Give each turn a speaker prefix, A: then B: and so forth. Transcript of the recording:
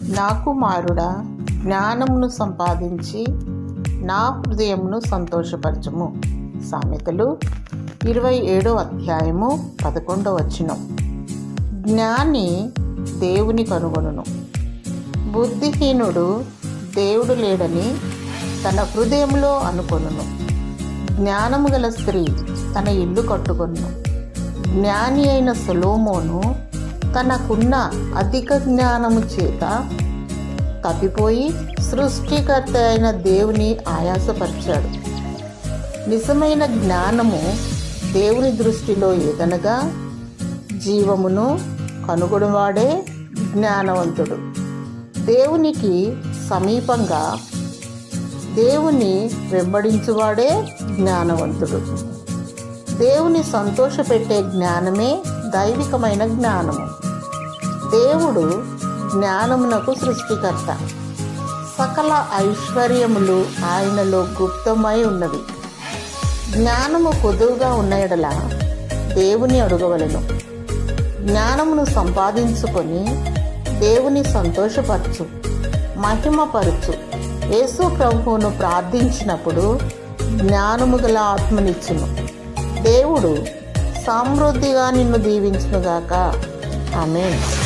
A: నా కుమారుడా, జ్ఞానమును సంపాదించి నా హృదయమును సంతోషపరచుము. సామెతలు 27:11. జ్ఞాని దేవుని కనుగొనును. బుద్ధిహీనుడు దేవుడు లేడని తన హృదయంలో అనుకొనును. జ్ఞానము గల స్త్రీ తన ఇల్లు కట్టుకొనును. జ్ఞాని అయిన సొలొమోను తనకున్న అధిక జ్ఞానము చేత తప్పిపోయి సృష్టికర్త అయిన దేవుని ఆయాసపరిచాడు. నిజమైన జ్ఞానము దేవుని దృష్టిలో ఏదనగా జీవమును కనుగొనవాడే జ్ఞానవంతుడు. దేవునికి సమీపంగా దేవుని వెంబడించువాడే జ్ఞానవంతుడు. దేవుని సంతోషపెట్టే జ్ఞానమే దైవికమైన జ్ఞానము. దేవుడు జ్ఞానమునకు సృష్టికర్త. సకల ఐశ్వర్యములు ఆయనలో గుప్తమై ఉన్నవి. జ్ఞానము కొదువుగా ఉన్న యెడల దేవుని అడగవలెను. జ్ఞానమును సంపాదించుకొని దేవుని సంతోషపరచు, మహిమపరచు. యేసు ప్రభువును ప్రార్థించినప్పుడు జ్ఞానము గల ఆత్మనిచ్చును. దేవుడు సమృద్ధిగా నిన్ను దీవించునుగాక. ఆమేన్.